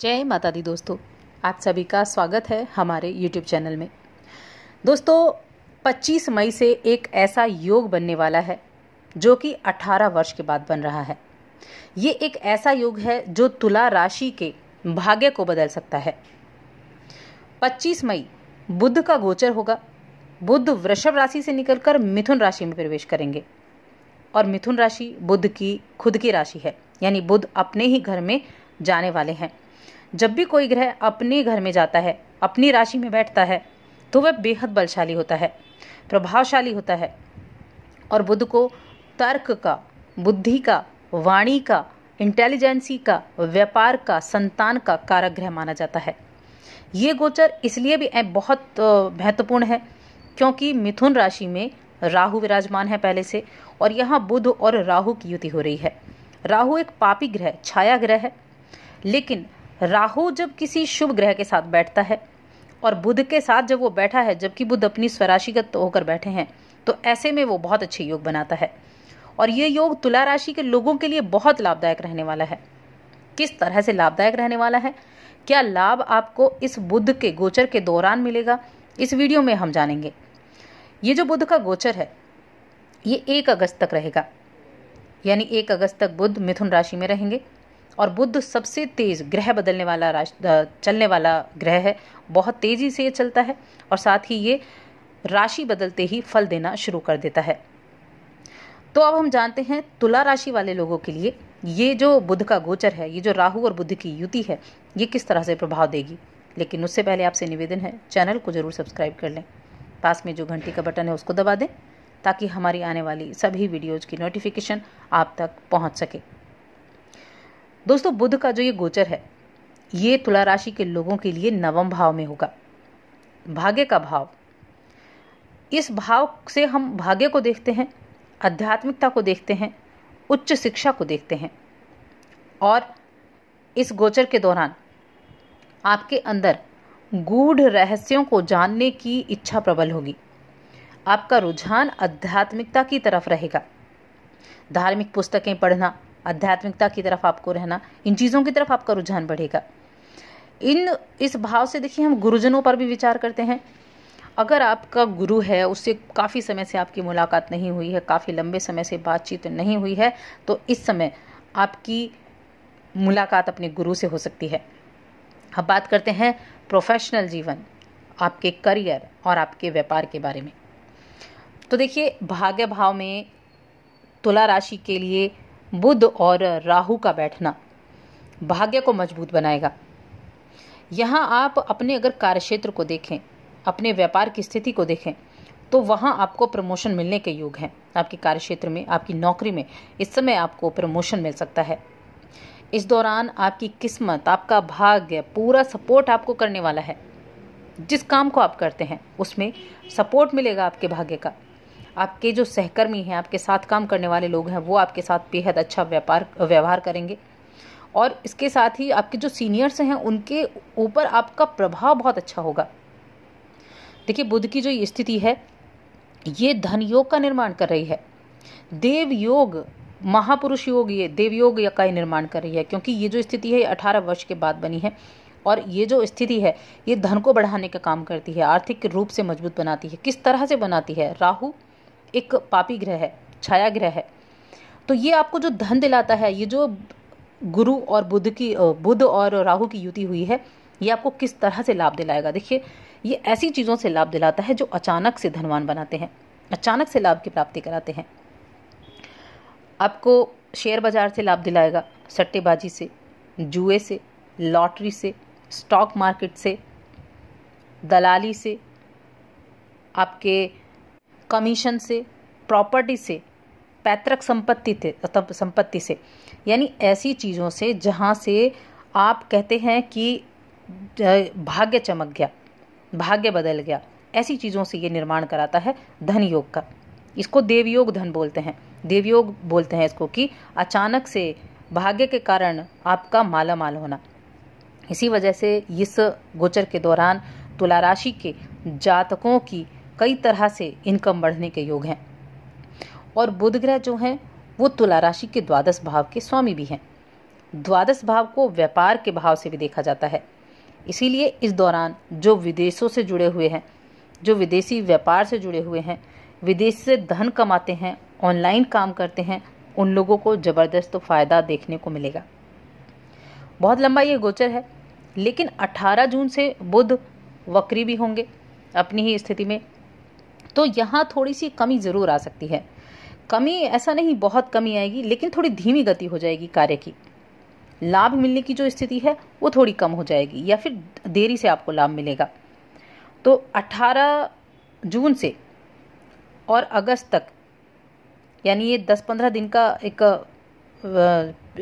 जय माता दी दोस्तों, आप सभी का स्वागत है हमारे YouTube चैनल में। दोस्तों 25 मई से एक ऐसा योग बनने वाला है जो कि 18 वर्ष के बाद बन रहा है। ये एक ऐसा योग है जो तुला राशि के भाग्य को बदल सकता है। 25 मई बुध का गोचर होगा। बुध वृषभ राशि से निकलकर मिथुन राशि में प्रवेश करेंगे और मिथुन राशि बुध की खुद की राशि है, यानी बुध अपने ही घर में जाने वाले हैं। जब भी कोई ग्रह अपने घर में जाता है, अपनी राशि में बैठता है, तो वह बेहद बलशाली होता है, प्रभावशाली होता है और बुध को तर्क का, बुद्धि का, वाणी का, इंटेलिजेंसी का, व्यापार का, संतान का कारक ग्रह माना जाता है। ये गोचर इसलिए भी बहुत महत्वपूर्ण है क्योंकि मिथुन राशि में राहु विराजमान है पहले से, और यहाँ बुध और राहु की युति हो रही है। राहु एक पापी ग्रह, छाया ग्रह है, लेकिन राहु जब किसी शुभ ग्रह के साथ बैठता है और बुध के साथ जब वो बैठा है, जबकि बुध अपनी स्वराशिगत होकर बैठे हैं, तो ऐसे में वो बहुत अच्छे योग बनाता है। और ये योग तुला राशि के लोगों के लिए बहुत लाभदायक रहने वाला है। किस तरह से लाभदायक रहने वाला है, क्या लाभ आपको इस बुध के गोचर के दौरान मिलेगा, इस वीडियो में हम जानेंगे। ये जो बुध का गोचर है ये 1 अगस्त तक रहेगा, यानी 1 अगस्त तक बुध मिथुन राशि में रहेंगे। और बुध सबसे तेज ग्रह बदलने वाला चलने वाला ग्रह है, बहुत तेजी से ये चलता है और साथ ही ये राशि बदलते ही फल देना शुरू कर देता है। तो अब हम जानते हैं तुला राशि वाले लोगों के लिए ये जो बुध का गोचर है, ये जो राहु और बुध की युति है, ये किस तरह से प्रभाव देगी। लेकिन उससे पहले आपसे निवेदन है, चैनल को जरूर सब्सक्राइब कर लें, पास में जो घंटी का बटन है उसको दबा दें ताकि हमारी आने वाली सभी वीडियोज की नोटिफिकेशन आप तक पहुंच सके। दोस्तों बुध का जो ये गोचर है ये तुला राशि के लोगों के लिए नवम भाव में होगा, भाग्य का भाव। इस भाव से हम भाग्य को देखते हैं, आध्यात्मिकता को देखते हैं, उच्च शिक्षा को देखते हैं। और इस गोचर के दौरान आपके अंदर गूढ़ रहस्यों को जानने की इच्छा प्रबल होगी। आपका रुझान आध्यात्मिकता की तरफ रहेगा। धार्मिक पुस्तकें पढ़ना, आध्यात्मिकता की तरफ आपको रहना, इन चीज़ों की तरफ आपका रुझान बढ़ेगा। इस भाव से देखिए हम गुरुजनों पर भी विचार करते हैं। अगर आपका गुरु है, उससे काफ़ी समय से आपकी मुलाकात नहीं हुई है, काफ़ी लंबे समय से बातचीत नहीं हुई है, तो इस समय आपकी मुलाकात अपने गुरु से हो सकती है। अब बात करते हैं प्रोफेशनल जीवन, आपके करियर और आपके व्यापार के बारे में। तो देखिए भाग्य भाव में तुला राशि के लिए बुध और राहु का बैठना भाग्य को मजबूत बनाएगा। यहाँ आप अपने अगर कार्यक्षेत्र को देखें, अपने व्यापार की स्थिति को देखें, तो वहाँ आपको प्रमोशन मिलने के योग हैं। आपके कार्यक्षेत्र में, आपकी नौकरी में इस समय आपको प्रमोशन मिल सकता है। इस दौरान आपकी किस्मत, आपका भाग्य पूरा सपोर्ट आपको करने वाला है। जिस काम को आप करते हैं उसमें सपोर्ट मिलेगा आपके भाग्य का। आपके जो सहकर्मी हैं, आपके साथ काम करने वाले लोग हैं, वो आपके साथ बेहद अच्छा व्यवहार करेंगे। और इसके साथ ही आपके जो सीनियर्स हैं उनके ऊपर आपका प्रभाव बहुत अच्छा होगा। देखिए बुध की जो ये स्थिति है ये धन योग का निर्माण कर रही है। देव योग, महापुरुष योग, ये देव योग का ही निर्माण कर रही है, क्योंकि ये जो स्थिति है 18 वर्ष के बाद बनी है। और ये जो स्थिति है ये धन को बढ़ाने का काम करती है, आर्थिक रूप से मजबूत बनाती है। किस तरह से बनाती है, राहु एक पापी ग्रह है, छाया ग्रह है, तो ये आपको जो धन दिलाता है, ये जो गुरु और बुध और राहु की युति हुई है, ये आपको किस तरह से लाभ दिलाएगा। देखिए ये ऐसी चीज़ों से लाभ दिलाता है जो अचानक से धनवान बनाते हैं, अचानक से लाभ की प्राप्ति कराते हैं। आपको शेयर बाजार से लाभ दिलाएगा, सट्टेबाजी से, जुए से, लॉटरी से, स्टॉक मार्केट से, दलाली से, आपके कमीशन से, प्रॉपर्टी से, पैतृक संपत्ति से, यानी ऐसी चीज़ों से जहाँ से आप कहते हैं कि भाग्य चमक गया, भाग्य बदल गया, ऐसी चीज़ों से ये निर्माण कराता है धन योग का। इसको देवयोग धन बोलते हैं, देवयोग बोलते हैं इसको, कि अचानक से भाग्य के कारण आपका माला माल होना। इसी वजह से इस गोचर के दौरान तुला राशि के जातकों की कई तरह से इनकम बढ़ने के योग हैं। और बुध ग्रह जो हैं वो तुला राशि के द्वादश भाव के स्वामी भी हैं। द्वादश भाव को व्यापार के भाव से भी देखा जाता है। इसीलिए इस दौरान जो विदेशों से जुड़े हुए हैं, जो विदेशी व्यापार से जुड़े हुए हैं, विदेश से धन कमाते हैं, ऑनलाइन काम करते हैं, उन लोगों को ज़बरदस्त फ़ायदा देखने को मिलेगा। बहुत लंबा ये गोचर है, लेकिन 18 जून से बुध वक्री भी होंगे अपनी ही स्थिति में, तो यहाँ थोड़ी सी कमी ज़रूर आ सकती है। कमी ऐसा नहीं बहुत कमी आएगी, लेकिन थोड़ी धीमी गति हो जाएगी कार्य की। लाभ मिलने की जो स्थिति है वो थोड़ी कम हो जाएगी, या फिर देरी से आपको लाभ मिलेगा। तो 18 जून से और अगस्त तक, यानी ये 10-15 दिन का एक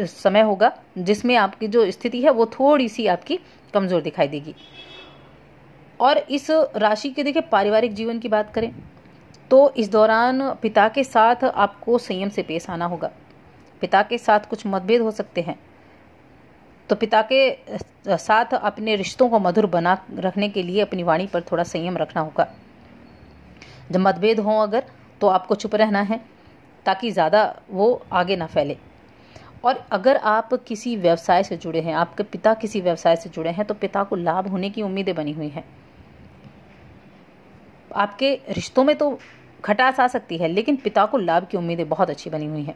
समय होगा जिसमें आपकी जो स्थिति है वो थोड़ी सी आपकी कमज़ोर दिखाई देगी। और इस राशि के देखिए पारिवारिक जीवन की बात करें तो इस दौरान पिता के साथ आपको संयम से पेश आना होगा। पिता के साथ कुछ मतभेद हो सकते हैं, तो पिता के साथ अपने रिश्तों को मधुर बना रखने के लिए अपनी वाणी पर थोड़ा संयम रखना होगा। जब मतभेद हों अगर, तो आपको चुप रहना है ताकि ज़्यादा वो आगे ना फैले। और अगर आप किसी व्यवसाय से जुड़े हैं, आपके पिता किसी व्यवसाय से जुड़े हैं, तो पिता को लाभ होने की उम्मीदें बनी हुई हैं। आपके रिश्तों में तो खटास आ सकती है, लेकिन पिता को लाभ की उम्मीदें बहुत अच्छी बनी हुई हैं।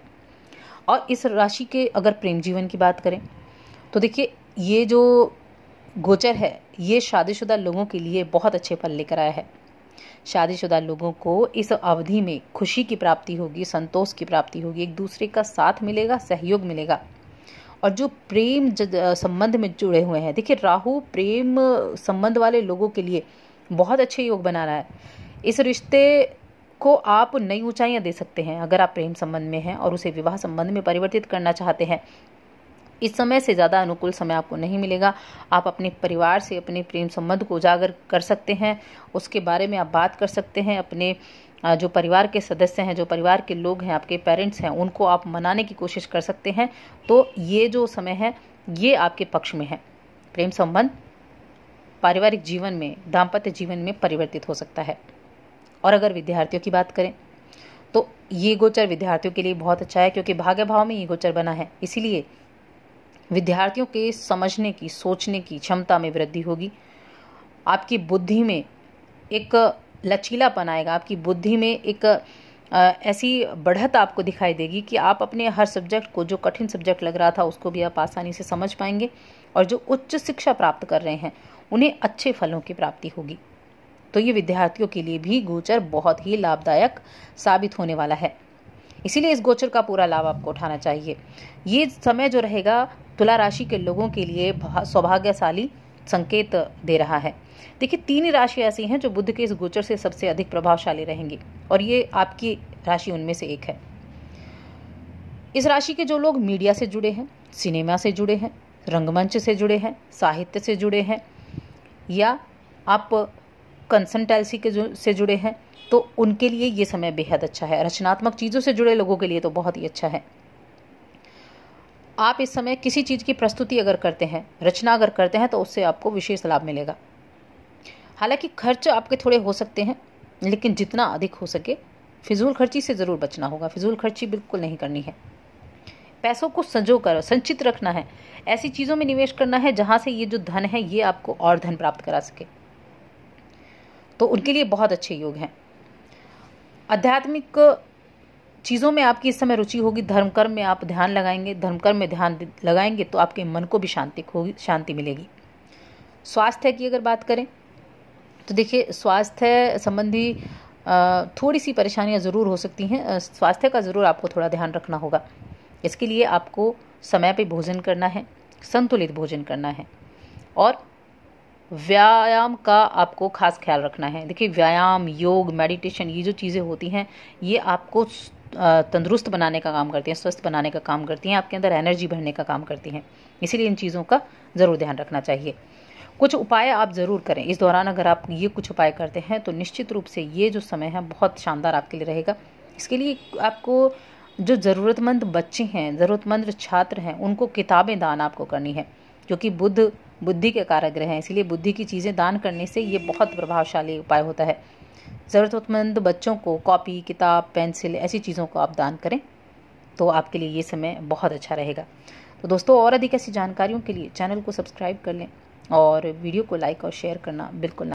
और इस राशि के अगर प्रेम जीवन की बात करें तो देखिए ये जो गोचर है ये शादीशुदा लोगों के लिए बहुत अच्छे फल लेकर आया है। शादीशुदा लोगों को इस अवधि में खुशी की प्राप्ति होगी, संतोष की प्राप्ति होगी, एक दूसरे का साथ मिलेगा, सहयोग मिलेगा। और जो प्रेम संबंध में जुड़े हुए हैं, देखिए राहु प्रेम संबंध वाले लोगों के लिए बहुत अच्छे योग बना रहा है। इस रिश्ते को आप नई ऊंचाइयां दे सकते हैं अगर आप प्रेम संबंध में हैं और उसे विवाह संबंध में परिवर्तित करना चाहते हैं। इस समय से ज़्यादा अनुकूल समय आपको नहीं मिलेगा। आप अपने परिवार से अपने प्रेम संबंध को उजागर कर सकते हैं, उसके बारे में आप बात कर सकते हैं। अपने जो परिवार के सदस्य हैं, जो परिवार के लोग हैं, आपके पेरेंट्स हैं, उनको आप मनाने की कोशिश कर सकते हैं। तो ये जो समय है ये आपके पक्ष में है। प्रेम संबंध पारिवारिक जीवन में, दाम्पत्य जीवन में परिवर्तित हो सकता है। और अगर विद्यार्थियों की बात करें तो ये गोचर विद्यार्थियों के लिए बहुत अच्छा है, क्योंकि भाग्य भाव में ये गोचर बना है। इसीलिए विद्यार्थियों के समझने की, सोचने की क्षमता में वृद्धि होगी। आपकी बुद्धि में एक लचीलापन आएगा, आपकी बुद्धि में एक ऐसी बढ़त आपको दिखाई देगी कि आप अपने हर सब्जेक्ट को, जो कठिन सब्जेक्ट लग रहा था, उसको भी आप आसानी से समझ पाएंगे। और जो उच्च शिक्षा प्राप्त कर रहे हैं उन्हें अच्छे फलों की प्राप्ति होगी। तो ये विद्यार्थियों के लिए भी गोचर बहुत ही लाभदायक साबित होने वाला है। इसीलिए इस गोचर का पूरा लाभ आपको उठाना चाहिए। ये समय जो रहेगा तुला राशि के लोगों के लिए सौभाग्यशाली संकेत दे रहा है। देखिए 3 राशि ऐसी हैं जो बुध के इस गोचर से सबसे अधिक प्रभावशाली रहेंगी, और ये आपकी राशि उनमें से एक है। इस राशि के जो लोग मीडिया से जुड़े हैं, सिनेमा से जुड़े हैं, रंगमंच से जुड़े हैं, साहित्य से जुड़े हैं, या आप कंसल्टेंसी के से जुड़े हैं, तो उनके लिए ये समय बेहद अच्छा है। रचनात्मक चीज़ों से जुड़े लोगों के लिए तो बहुत ही अच्छा है। आप इस समय किसी चीज़ की प्रस्तुति अगर करते हैं, रचना अगर करते हैं, तो उससे आपको विशेष लाभ मिलेगा। हालांकि खर्च आपके थोड़े हो सकते हैं, लेकिन जितना अधिक हो सके फिजूल खर्ची से ज़रूर बचना होगा। फिजूल खर्ची बिल्कुल नहीं करनी है। पैसों को संजो कर संचित रखना है, ऐसी चीज़ों में निवेश करना है जहाँ से ये जो धन है ये आपको और धन प्राप्त करा सके। तो उनके लिए बहुत अच्छे योग हैं। आध्यात्मिक चीज़ों में आपकी इस समय रुचि होगी। धर्म कर्म में आप ध्यान लगाएंगे, धर्म कर्म में ध्यान लगाएंगे तो आपके मन को भी शांति मिलेगी। स्वास्थ्य की अगर बात करें तो देखिए स्वास्थ्य संबंधी थोड़ी सी परेशानियां ज़रूर हो सकती हैं। स्वास्थ्य का ज़रूर आपको थोड़ा ध्यान रखना होगा। इसके लिए आपको समय पे भोजन करना है, संतुलित भोजन करना है, और व्यायाम का आपको खास ख्याल रखना है। देखिए व्यायाम, योग, मेडिटेशन, ये जो चीज़ें होती हैं ये आपको तंदुरुस्त बनाने का काम करती हैं, स्वस्थ बनाने का काम करती हैं, आपके अंदर एनर्जी भरने का काम करती हैं। इसीलिए इन चीज़ों का ज़रूर ध्यान रखना चाहिए। कुछ उपाय आप ज़रूर करें इस दौरान। अगर आप ये कुछ उपाय करते हैं तो निश्चित रूप से ये जो समय है बहुत शानदार आपके लिए रहेगा। इसके लिए आपको जो ज़रूरतमंद बच्चे हैं, ज़रूरतमंद छात्र हैं, उनको किताबें दान आपको करनी है, क्योंकि बुध बुद्धि के कारक ग्रह हैं। इसलिए बुद्धि की चीज़ें दान करने से ये बहुत प्रभावशाली उपाय होता है। ज़रूरतमंद बच्चों को कॉपी, किताब, पेंसिल, ऐसी चीज़ों को आप दान करें तो आपके लिए ये समय बहुत अच्छा रहेगा। तो दोस्तों, और अधिक ऐसी जानकारियों के लिए चैनल को सब्सक्राइब कर लें और वीडियो को लाइक और शेयर करना बिल्कुल ना